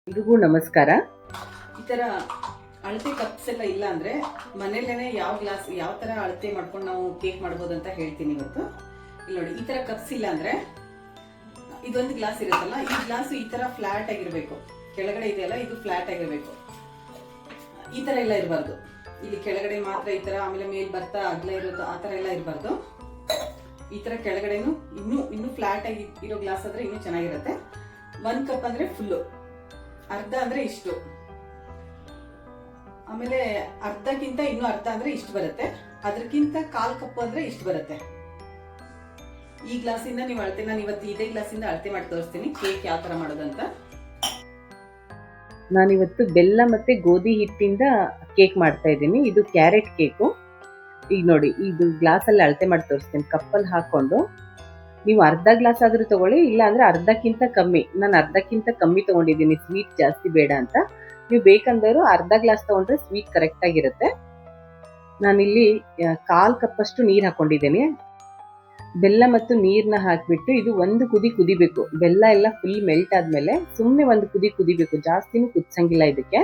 ಎಲ್ರಿಗೂ ನಮಸ್ಕಾರ. ಈ ತರ ಅಳತೆ ಕಪ್ಸ್ ಎಲ್ಲ ಇಲ್ಲ ಅಂದ್ರೆ ಮನೇಲೇನೆ ಯಾವ ತರ ಅಳತೆ ಮಾಡ್ಕೊಂಡು ನಾವು ಕೇಕ್ ಮಾಡ್ಬೋದು ಅಂತ ಹೇಳ್ತೀನಿ ಇವತ್ತು. ಇಲ್ಲಿ ನೋಡಿ, ಈ ತರ ಕಪ್ಸ್ ಇಲ್ಲ ಅಂದ್ರೆ ಇದೊಂದು ಗ್ಲಾಸ್ ಇರುತ್ತಲ್ಲ, ಈ ಗ್ಲಾಸ್ ಈ ತರ ಫ್ಲಾಟ್ ಆಗಿರ್ಬೇಕು. ಕೆಳಗಡೆ ಇದೆಯಲ್ಲ, ಇದು ಫ್ಲಾಟ್ ಆಗಿರ್ಬೇಕು. ಈ ತರ ಎಲ್ಲ ಇರಬಾರ್ದು. ಇಲ್ಲಿ ಕೆಳಗಡೆ ಮಾತ್ರ ಈ ತರ, ಆಮೇಲೆ ಮೇಲ್ ಬರ್ತಾ ಅಗ್ಲ ಇರೋದು, ಆ ತರ ಎಲ್ಲ ಇರಬಾರ್ದು. ಈ ತರ ಕೆಳಗಡೆನು ಇನ್ನು ಫ್ಲಾಟ್ ಆಗಿ ಇರೋ ಗ್ಲಾಸ್ ಆದ್ರೆ ಇನ್ನೂ ಚೆನ್ನಾಗಿರುತ್ತೆ. 1 ಕಪ್ ಅಂದ್ರೆ ಫುಲ್ಲು, ಅರ್ಧ ಅಂದ್ರೆ ಇಷ್ಟು, ಆಮೇಲೆ ಅರ್ಧಕ್ಕಿಂತ ಇನ್ನು ಅರ್ಧ ಅಂದ್ರೆ ಇಷ್ಟು ಬರುತ್ತೆ, ಅದಕ್ಕಿಂತ 1/4 ಕಪ್ ಅಂದ್ರೆ ಇಷ್ಟು ಬರುತ್ತೆ. ಈ ಗ್ಲಾಸಿಂದ ನೀವು ಅಳತೆ, ನಾನು ಇವತ್ತು ಇದೇ ಗ್ಲಾಸಿಂದ ಅಳತೆ ಮಾಡಿ ತೋರಿಸ್ತೀನಿ ಕೇಕ್ ಯಾವ ತರ ಮಾಡೋದಂತ. ನಾನಿವತ್ತು ಬೆಲ್ಲ ಮತ್ತೆ ಗೋಧಿ ಹಿಟ್ಟಿಂದ ಕೇಕ್ ಮಾಡ್ತಾ ಇದ್ದೀನಿ. ಇದು ಕ್ಯಾರೆಟ್ ಕೇಕು. ಈಗ ನೋಡಿ, ಇದು ಗ್ಲಾಸಲ್ಲಿ ಅಳತೆ ಮಾಡಿ ತೋರಿಸ್ತೀನಿ. ಕಪ್ಪಲ್ಲಿ ಹಾಕೊಂಡು ನೀವು ಅರ್ಧ ಗ್ಲಾಸ್ ಆದ್ರೂ ತಗೊಳ್ಳಿ, ಇಲ್ಲ ಅಂದ್ರೆ ಅರ್ಧಕ್ಕಿಂತ ಕಮ್ಮಿ. ನಾನು ಅರ್ಧಕ್ಕಿಂತ ಕಮ್ಮಿ ತಗೊಂಡಿದ್ದೀನಿ, ಸ್ವೀಟ್ ಜಾಸ್ತಿ ಬೇಡ ಅಂತ. ನೀವು ಬೇಕಂದವರು ಅರ್ಧ ಗ್ಲಾಸ್ ತಗೊಂಡ್ರೆ ಸ್ವೀಟ್ ಕರೆಕ್ಟ್ ಆಗಿರುತ್ತೆ. ನಾನಿಲ್ಲಿ 1/4 ಕಪ್ ಅಷ್ಟು ನೀರು ಹಾಕೊಂಡಿದ್ದೇನೆ. ಬೆಲ್ಲ ಮತ್ತು ನೀರನ್ನ ಹಾಕ್ಬಿಟ್ಟು ಇದು ಒಂದು ಕುದಿಬೇಕು. ಬೆಲ್ಲ ಎಲ್ಲ ಫುಲ್ ಮೆಲ್ಟ್ ಆದ್ಮೇಲೆ ಸುಮ್ಮನೆ ಒಂದು ಕುದಿಬೇಕು, ಜಾಸ್ತಿನೂ ಕುದಿಸಂಗಿಲ್ಲ. ಇದಕ್ಕೆ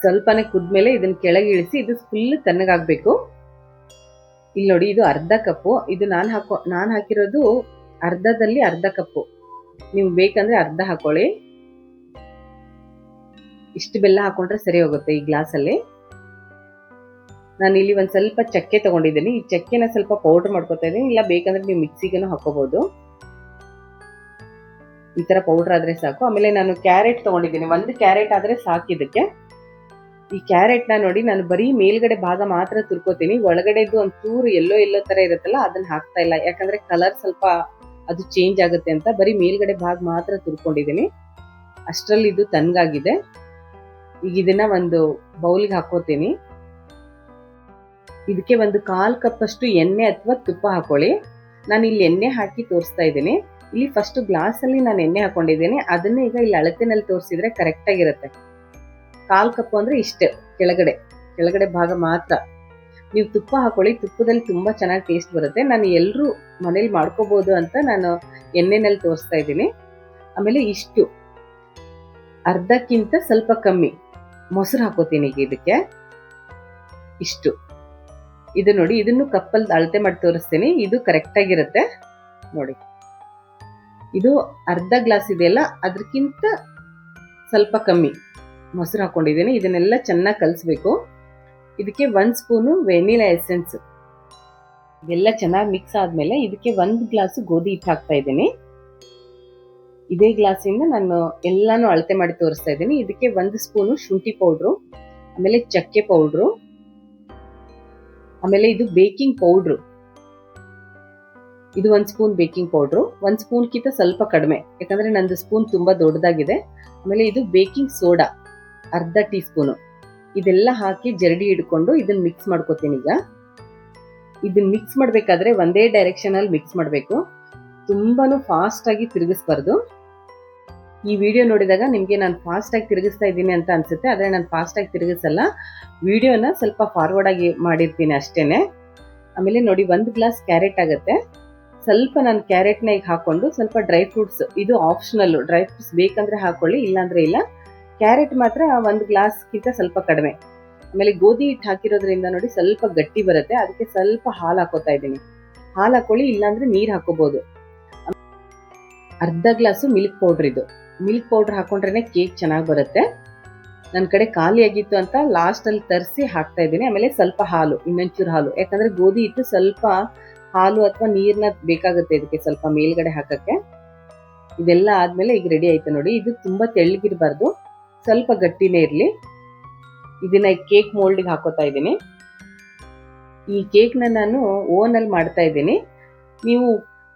ಸ್ವಲ್ಪನೇ ಕುದ್ಮೇಲೆ ಇದನ್ನ ಕೆಳಗೆ ಇಳಿಸಿ ಇದು ಫುಲ್ ತಣ್ಣಗಾಗ್ಬೇಕು. ಇಲ್ಲಿ ನೋಡಿ, ಇದು ಅರ್ಧ ಕಪ್ಪು. ಇದು ನಾನು ಹಾಕಿರೋದು ಅರ್ಧದಲ್ಲಿ ಅರ್ಧ ಕಪ್ಪು. ನೀವು ಬೇಕಂದ್ರೆ ಅರ್ಧ ಹಾಕೊಳ್ಳಿ. ಇಷ್ಟು ಬೆಲ್ಲ ಹಾಕೊಂಡ್ರೆ ಸರಿ ಹೋಗುತ್ತೆ ಈ ಗ್ಲಾಸಲ್ಲಿ. ನಾನು ಇಲ್ಲಿ ಒಂದ್ ಸ್ವಲ್ಪ ಚಕ್ಕೆ ತಗೊಂಡಿದ್ದೀನಿ. ಈ ಚಕ್ಕೆನ ಸ್ವಲ್ಪ ಪೌಡರ್ ಮಾಡ್ಕೊತಾ ಇದ್ದೀನಿ, ಇಲ್ಲ ಬೇಕಂದ್ರೆ ನೀವು ಮಿಕ್ಸಿಗೆನೂ ಹಾಕೋಬಹುದು. ಈ ತರ ಪೌಡರ್ ಆದ್ರೆ ಸಾಕು. ಆಮೇಲೆ ನಾನು ಕ್ಯಾರೆಟ್ ತಗೊಂಡಿದ್ದೀನಿ, 1 ಕ್ಯಾರೆಟ್ ಆದ್ರೆ ಸಾಕು ಇದಕ್ಕೆ. ಈ ಕ್ಯಾರೆಟ್ನ ನೋಡಿ, ನಾನು ಬರೀ ಮೇಲ್ಗಡೆ ಭಾಗ ಮಾತ್ರ ತುರ್ಕೋತೀನಿ. ಒಳಗಡೆದು ಒಂಚೂರು ಎಲ್ಲೋ ತರ ಇರುತ್ತಲ್ಲ, ಅದನ್ನ ಹಾಕ್ತಾ ಇಲ್ಲ. ಯಾಕಂದ್ರೆ ಕಲರ್ ಸ್ವಲ್ಪ ಅದು ಚೇಂಜ್ ಆಗುತ್ತೆ ಅಂತ ಬರೀ ಮೇಲ್ಗಡೆ ಭಾಗ ಮಾತ್ರ ತುರ್ಕೊಂಡಿದ್ದೀನಿ. ಅಷ್ಟರಲ್ಲಿ ಇದು ತಣ್ಣಗಾಗಿದೆ. ಈಗ ಇದನ್ನ ಒಂದು ಬೌಲ್ಗೆ ಹಾಕೋತೀನಿ. ಇದಕ್ಕೆ ಒಂದು 1/4 ಕಪ್ ಅಷ್ಟು ಎಣ್ಣೆ ಅಥವಾ ತುಪ್ಪ ಹಾಕೊಳ್ಳಿ. ನಾನು ಇಲ್ಲಿ ಎಣ್ಣೆ ಹಾಕಿ ತೋರಿಸ್ತಾ ಇದ್ದೀನಿ. ಇಲ್ಲಿ ಫಸ್ಟ್ ಗ್ಲಾಸ್ ಅಲ್ಲಿ ನಾನು ಎಣ್ಣೆ ಹಾಕೊಂಡಿದ್ದೀನಿ, ಅದನ್ನ ಈಗ ಇಲ್ಲಿ ಅಳತೆನಲ್ಲಿ ತೋರಿಸಿದ್ರೆ ಕರೆಕ್ಟ್ ಆಗಿರುತ್ತೆ. 1/4 ಕಪ್ ಅಂದ್ರೆ ಇಷ್ಟೇ, ಕೆಳಗಡೆ ಭಾಗ ಮಾತ್ರ. ನೀವು ತುಪ್ಪ ಹಾಕೊಳ್ಳಿ, ತುಪ್ಪದಲ್ಲಿ ತುಂಬಾ ಚೆನ್ನಾಗಿ ಟೇಸ್ಟ್ ಬರುತ್ತೆ. ನಾನು ಎಲ್ಲರೂ ಮನೇಲಿ ಮಾಡ್ಕೋಬಹುದು ಅಂತ ನಾನು ಎಣ್ಣೆನಲ್ಲಿ ತೋರಿಸ್ತಾ ಇದ್ದೀನಿ. ಆಮೇಲೆ ಇಷ್ಟು ಅರ್ಧಕ್ಕಿಂತ ಸ್ವಲ್ಪ ಕಮ್ಮಿ ಮೊಸರು ಹಾಕೋತೀನಿ ಈಗ ಇದಕ್ಕೆ. ಇಷ್ಟು, ಇದು ನೋಡಿ, ಇದನ್ನು ಕಪ್ಪಲ್ಲಿ ಅಳತೆ ಮಾಡಿ ತೋರಿಸ್ತೀನಿ. ಇದು ಕರೆಕ್ಟ್ ಆಗಿರುತ್ತೆ ನೋಡಿ. ಇದು ಅರ್ಧ ಗ್ಲಾಸ್ ಇದೆಯಲ್ಲ, ಅದಕ್ಕಿಂತ ಸ್ವಲ್ಪ ಕಮ್ಮಿ ಮೊಸರು ಹಾಕೊಂಡಿದ್ದೀನಿ. ಇದನ್ನೆಲ್ಲ ಚೆನ್ನಾಗಿ ಕಲಿಸ್ಬೇಕು. ಇದಕ್ಕೆ 1 ಸ್ಪೂನು ವೆನಿಲಾ ಎಸೆನ್ಸ್. ಇದೆಲ್ಲ ಚೆನ್ನಾಗಿ ಮಿಕ್ಸ್ ಆದ್ಮೇಲೆ ಇದಕ್ಕೆ 1 ಗ್ಲಾಸ್ ಗೋಧಿ ಹಿಟ್ಟು ಹಾಕ್ತಾ ಇದ್ದೀನಿ. ಇದೇ ಗ್ಲಾಸಿಂದ ನಾನು ಎಲ್ಲಾನು ಅಳತೆ ಮಾಡಿ ತೋರಿಸ್ತಾ ಇದ್ದೀನಿ. ಇದಕ್ಕೆ 1 ಸ್ಪೂನು ಶುಂಠಿ ಪೌಡ್ರು, ಆಮೇಲೆ ಚಕ್ಕೆ ಪೌಡ್ರು, ಆಮೇಲೆ ಇದು ಬೇಕಿಂಗ್ ಪೌಡ್ರು. ಇದು 1 ಸ್ಪೂನ್ ಬೇಕಿಂಗ್ ಪೌಡ್ರು, 1 ಸ್ಪೂನ್ಗಿಂತ ಸ್ವಲ್ಪ ಕಡಿಮೆ, ಯಾಕಂದ್ರೆ ನಂದು ಸ್ಪೂನ್ ತುಂಬಾ ದೊಡ್ಡದಾಗಿದೆ. ಆಮೇಲೆ ಇದು ಬೇಕಿಂಗ್ ಸೋಡಾ ಅರ್ಧ ಟೀ ಸ್ಪೂನು. ಇದೆಲ್ಲ ಹಾಕಿ ಜರಡಿ ಹಿಡ್ಕೊಂಡು ಇದನ್ನ ಮಿಕ್ಸ್ ಮಾಡ್ಕೋತೀನಿ. ಈಗ ಇದನ್ನ ಮಿಕ್ಸ್ ಮಾಡ್ಬೇಕಾದ್ರೆ ಒಂದೇ ಡೈರೆಕ್ಷನ್ ಅಲ್ಲಿ ಮಿಕ್ಸ್ ಮಾಡಬೇಕು, ತುಂಬಾನು ಫಾಸ್ಟ್ ಆಗಿ ತಿರುಗಿಸ್ಬಾರ್ದು. ಈ ವಿಡಿಯೋ ನೋಡಿದಾಗ ನಿಮ್ಗೆ ನಾನು ಫಾಸ್ಟ್ ಆಗಿ ತಿರುಗಿಸ್ತಾ ಇದ್ದೀನಿ ಅಂತ ಅನ್ಸುತ್ತೆ, ಆದ್ರೆ ನಾನು ಫಾಸ್ಟ್ ಆಗಿ ತಿರುಗಿಸಲ್ಲ. ವಿಡಿಯೋನ ಸ್ವಲ್ಪ ಫಾರ್ವರ್ಡ್ ಆಗಿ ಮಾಡಿರ್ತೀನಿ ಅಷ್ಟೇನೆ. ಆಮೇಲೆ ನೋಡಿ, 1 ಗ್ಲಾಸ್ ಕ್ಯಾರೆಟ್ ಆಗುತ್ತೆ. ಸ್ವಲ್ಪ ನಾನು ಕ್ಯಾರೆಟ್ನ ಈಗ ಹಾಕೊಂಡು ಸ್ವಲ್ಪ ಡ್ರೈ ಫ್ರೂಟ್ಸ್, ಇದು ಆಪ್ಷನಲ್, ಡ್ರೈ ಫ್ರೂಟ್ಸ್ ಬೇಕಂದ್ರೆ ಹಾಕೊಳ್ಳಿ, ಇಲ್ಲಾಂದ್ರೆ ಇಲ್ಲ. ಕ್ಯಾರೆಟ್ ಮಾತ್ರ 1 ಗ್ಲಾಸ್ಗಿಂತ ಸ್ವಲ್ಪ ಕಡಿಮೆ. ಆಮೇಲೆ ಗೋಧಿ ಹಿಟ್ಟು ಹಾಕಿರೋದ್ರಿಂದ ನೋಡಿ ಸ್ವಲ್ಪ ಗಟ್ಟಿ ಬರುತ್ತೆ, ಅದಕ್ಕೆ ಸ್ವಲ್ಪ ಹಾಲು ಹಾಕೋತಾ ಇದ್ದೀನಿ. ಹಾಲು ಹಾಕೊಳ್ಳಿ, ಇಲ್ಲಾಂದ್ರೆ ನೀರು ಹಾಕೋಬಹುದು. ಅರ್ಧ ಗ್ಲಾಸು ಮಿಲ್ಕ್ ಪೌಡರ್. ಇದು ಮಿಲ್ಕ್ ಪೌಡರ್ ಹಾಕೊಂಡ್ರೆ ಕೇಕ್ ಚೆನ್ನಾಗಿ ಬರುತ್ತೆ. ನನ್ನ ಕಡೆ ಖಾಲಿ ಆಗಿತ್ತು ಅಂತ ಲಾಸ್ಟ್ ಅಲ್ಲಿ ತರಿಸಿ ಹಾಕ್ತಾ ಇದ್ದೀನಿ. ಆಮೇಲೆ ಸ್ವಲ್ಪ ಹಾಲು, ಇನ್ನೊಂಚೂರು ಹಾಲು, ಯಾಕಂದ್ರೆ ಗೋಧಿ ಹಿಟ್ಟು ಸ್ವಲ್ಪ ಹಾಲು ಅಥವಾ ನೀರ್ನ ಬೇಕಾಗುತ್ತೆ ಇದಕ್ಕೆ ಸ್ವಲ್ಪ ಮೇಲ್ಗಡೆ ಹಾಕಕ್ಕೆ. ಇದೆಲ್ಲ ಆದ್ಮೇಲೆ ಈಗ ರೆಡಿ ಆಯ್ತು ನೋಡಿ. ಇದು ತುಂಬಾ ತೆಳ್ಳಗಿರಬಾರ್ದು, ಸ್ವಲ್ಪ ಗಟ್ಟಿನೇ ಇರಲಿ. ಇದನ್ನ ಕೇಕ್ ಮೋಲ್ಡ್ಗೆ ಹಾಕೋತಾ ಇದ್ದೀನಿ. ಈ ಕೇಕ್ನ ನಾನು ಓವನಲ್ಲಿ ಮಾಡ್ತಾ ಇದ್ದೀನಿ. ನೀವು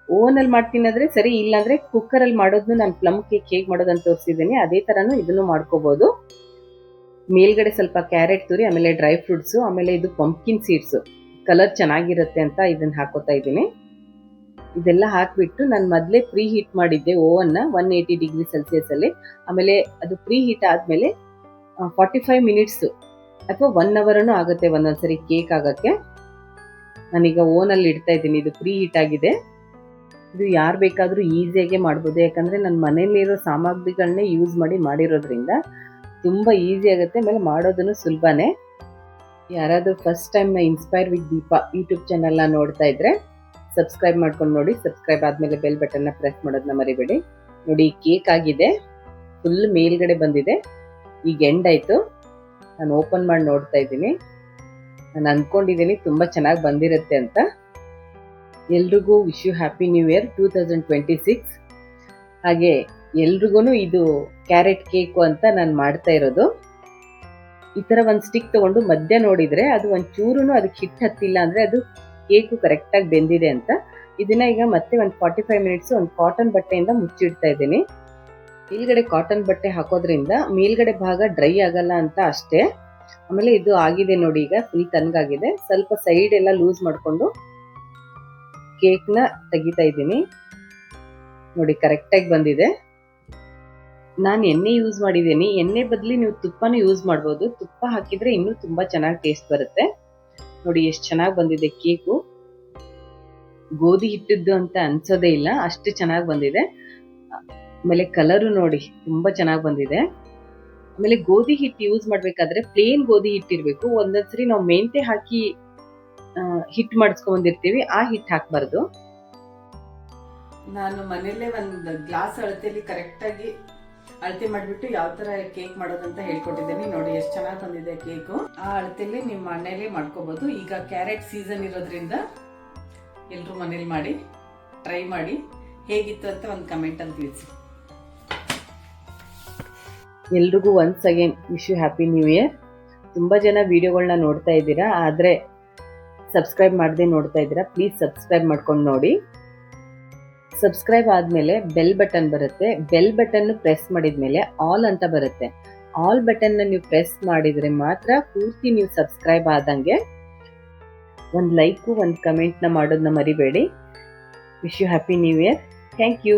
ಓವನಲ್ಲಿ ಮಾಡ್ತೀನಂದ್ರೆ ಸರಿ, ಇಲ್ಲಾಂದ್ರೆ ಕುಕ್ಕರಲ್ಲಿ ಮಾಡೋದನ್ನು ನಾನು ಪ್ಲಮ್ ಕೇಕ್ ಹೇಗೆ ಮಾಡೋದಂತ ತೋರಿಸಿದ್ದೀನಿ, ಅದೇ ತರನು ಇದನ್ನು ಮಾಡ್ಕೋಬಹುದು. ಮೇಲ್ಗಡೆ ಸ್ವಲ್ಪ ಕ್ಯಾರೆಟ್ ತುರಿ, ಆಮೇಲೆ ಡ್ರೈ ಫ್ರೂಟ್ಸು, ಆಮೇಲೆ ಇದು ಪಂಪ್ಕಿನ್ ಸೀಡ್ಸ್, ಕಲರ್ ಚೆನ್ನಾಗಿರುತ್ತೆ ಅಂತ ಇದನ್ನ ಹಾಕೋತಾ ಇದ್ದೀನಿ. ಇದೆಲ್ಲ ಹಾಕ್ಬಿಟ್ಟು ನಾನು ಮೊದಲೇ ಪ್ರೀ ಹೀಟ್ ಮಾಡಿದ್ದೆ ಓವನ್ನ 180 ಡಿಗ್ರಿ ಸೆಲ್ಸಿಯಸ್ ಅಲ್ಲಿ. ಆಮೇಲೆ ಅದು ಪ್ರೀ ಹೀಟ್ ಆದ್ಮೇಲೆ 45 ಮಿನಿಟ್ಸ್ ಅಥವಾ 1 ಅವರ್ನು ಆಗುತ್ತೆ ಒಂದೊಂದ್ಸರಿ ಕೇಕ್ ಆಗಕ್ಕೆ. ನಾನೀಗ ಓವನಲ್ಲಿ ಇಡ್ತಾ ಇದ್ದೀನಿ, ಇದು ಪ್ರೀ ಹೀಟ್ ಆಗಿದೆ. ಇದು ಯಾರು ಬೇಕಾದರೂ ಈಸಿಯಾಗಿ ಮಾಡ್ಬೋದು, ಯಾಕಂದರೆ ನನ್ನ ಮನೆಯಲ್ಲಿರೋ ಸಾಮಗ್ರಿಗಳನ್ನೇ ಯೂಸ್ ಮಾಡಿ ಮಾಡಿರೋದ್ರಿಂದ ತುಂಬ ಈಸಿ ಆಗುತ್ತೆ. ಆಮೇಲೆ ಮಾಡೋದನ್ನು ಸುಲಭನೇ. ಯಾರಾದರೂ first time inspire with Deepa YouTube ಚಾನಲ್ನ ನೋಡ್ತಾ ಇದ್ರೆ ಸಬ್ಸ್ಕ್ರೈಬ್ ಮಾಡ್ಕೊಂಡು ನೋಡಿ. ಸಬ್ಸ್ಕ್ರೈಬ್ ಆದಮೇಲೆ ಬೆಲ್ ಬಟನ್ನ ಪ್ರೆಸ್ ಮಾಡೋದನ್ನ ಮರಿಬೇಡಿ. ನೋಡಿ ಕೇಕ್ ಆಗಿದೆ, ಫುಲ್ ಮೇಲ್ಗಡೆ ಬಂದಿದೆ, ಈಗ ಎಂಡ್ ಆಯಿತು. ನಾನು ಓಪನ್ ಮಾಡಿ ನೋಡ್ತಾ ಇದ್ದೀನಿ. ನಾನು ಅಂದ್ಕೊಂಡಿದ್ದೀನಿ ತುಂಬ ಚೆನ್ನಾಗಿ ಬಂದಿರುತ್ತೆ ಅಂತ. ಎಲ್ರಿಗೂ wish you happy new year 2026. ಹಾಗೆ ಎಲ್ರಿಗೂ ಇದು ಕ್ಯಾರೆಟ್ ಕೇಕು ಅಂತ ನಾನು ಮಾಡ್ತಾ ಇರೋದು. ಈ ಥರ ಒಂದು ಸ್ಟಿಕ್ ತೊಗೊಂಡು ಮಧ್ಯ ನೋಡಿದರೆ ಅದು ಒಂಚೂರು ಅದಕ್ಕೆ ಹಿಟ್ಟು ಹತ್ತಿಲ್ಲ ಅಂದರೆ ಅದು ಕೇಕು ಕರೆಕ್ಟಾಗಿ ಬೆಂದಿದೆ ಅಂತ. ಇದನ್ನ ಈಗ ಮತ್ತೆ ಒಂದು 45 ಮಿನಿಟ್ಸ್ ಒಂದು ಕಾಟನ್ ಬಟ್ಟೆಯಿಂದ ಮುಚ್ಚಿಡ್ತಾ ಇದ್ದೀನಿ. ಮೇಲ್ಗಡೆ ಕಾಟನ್ ಬಟ್ಟೆ ಹಾಕೋದ್ರಿಂದ ಮೇಲ್ಗಡೆ ಭಾಗ ಡ್ರೈ ಆಗಲ್ಲ ಅಂತ ಅಷ್ಟೇ. ಆಮೇಲೆ ಇದು ಆಗಿದೆ ನೋಡಿ, ಈಗ ಫುಲ್ ತಣ್ಣಗಾಗಿದೆ. ಸ್ವಲ್ಪ ಸೈಡ್ ಎಲ್ಲ ಲೂಸ್ ಮಾಡಿಕೊಂಡು ಕೇಕ್ನ ತೆಗಿತಾ ಇದ್ದೀನಿ. ನೋಡಿ ಕರೆಕ್ಟಾಗಿ ಬಂದಿದೆ. ನಾನು ಎಣ್ಣೆ ಯೂಸ್ ಮಾಡಿದ್ದೀನಿ. ಎಣ್ಣೆ ಬದಲಿ ನೀವು ತುಪ್ಪನೂ ಯೂಸ್ ಮಾಡ್ಬೋದು. ತುಪ್ಪ ಹಾಕಿದರೆ ಇನ್ನೂ ತುಂಬ ಚೆನ್ನಾಗಿ ಟೇಸ್ಟ್ ಬರುತ್ತೆ. ನೋಡಿ ಎಷ್ಟು ಚೆನ್ನಾಗಿ ಬಂದಿದೆ ಕೇಕು. ಗೋಧಿ ಹಿಟ್ಟಿದ್ದು ಅಂತ ಅನ್ಸೋದೇ ಇಲ್ಲ, ಅಷ್ಟು ಚೆನ್ನಾಗಿ ಬಂದಿದೆ. ಆಮೇಲೆ ಕಲರು ನೋಡಿ ತುಂಬ ಚೆನ್ನಾಗಿ ಬಂದಿದೆ. ಆಮೇಲೆ ಗೋಧಿ ಹಿಟ್ಟು ಯೂಸ್ ಮಾಡಬೇಕಾದ್ರೆ ಪ್ಲೇನ್ ಗೋಧಿ ಹಿಟ್ಟಿರಬೇಕು. ಒಂದೊಂದ್ಸರಿ ನಾವು ಮೆಂತೆ ಹಾಕಿ ಹಿಟ್ಟು ಮಾಡಿಸ್ಕೊಂಡ್ಬಂದಿರ್ತೀವಿ, ಆ ಹಿಟ್ಟು ಹಾಕಬಾರ್ದು. ನಾನು ಮನೆಯಲ್ಲೇ ಒಂದು ಗ್ಲಾಸ್ ಅಳತೆಯಲ್ಲಿ ಕರೆಕ್ಟಾಗಿ ಅಳತೆ ಮಾಡಿಬಿಟ್ಟು ಯಾವ ಥರ ಕೇಕ್ ಮಾಡೋದಂತ ಹೇಳ್ಕೊಟ್ಟಿದ್ದೀನಿ. ನೋಡಿ ಎಷ್ಟು ಚೆನ್ನಾಗಿ ಬಂದಿದೆ ಕೇಕು. ಆ ಅಳತೆಯಲ್ಲಿ ನಿಮ್ಮ ಮನೇಲಿ ಮಾಡ್ಕೋಬೋದು. ಈಗ ಕ್ಯಾರೆಟ್ ಸೀಸನ್ ಇರೋದ್ರಿಂದ ಎಲ್ಲರೂ ಮನೇಲಿ ಮಾಡಿ ಟ್ರೈ ಮಾಡಿ ಹೇಗಿತ್ತು ಅಂತ ಒಂದು ಕಮೆಂಟಲ್ಲಿ ತಿಳಿಸಿ. ಎಲ್ರಿಗೂ once again wish you happy new year. ತುಂಬ ಜನ ವಿಡಿಯೋಗಳನ್ನ ನೋಡ್ತಾ ಇದ್ದೀರಾ, ಆದರೆ ಸಬ್ಸ್ಕ್ರೈಬ್ ಮಾಡದೆ ನೋಡ್ತಾ ಇದ್ದೀರಾ. ಪ್ಲೀಸ್ ಸಬ್ಸ್ಕ್ರೈಬ್ ಮಾಡ್ಕೊಂಡು ನೋಡಿ. ಸಬ್ಸ್ಕ್ರೈಬ್ ಆದಮೇಲೆ ಬೆಲ್ ಬಟನ್ ಬರುತ್ತೆ. ಬೆಲ್ ಬಟನ್ನು ಪ್ರೆಸ್ ಮಾಡಿದ ಮೇಲೆ ಆಲ್ ಅಂತ ಬರುತ್ತೆ. ಆಲ್ ಬಟನ್ನ ನೀವು ಪ್ರೆಸ್ ಮಾಡಿದರೆ ಮಾತ್ರ ಪೂರ್ತಿ ನೀವು ಸಬ್ಸ್ಕ್ರೈಬ್ ಆದಂಗೆ. ಒಂದು ಲೈಕು ಒಂದು ಕಮೆಂಟ್ನ ಮಾಡೋದನ್ನ ಮರಿಬೇಡಿ. Wish you happy new year. Thank you.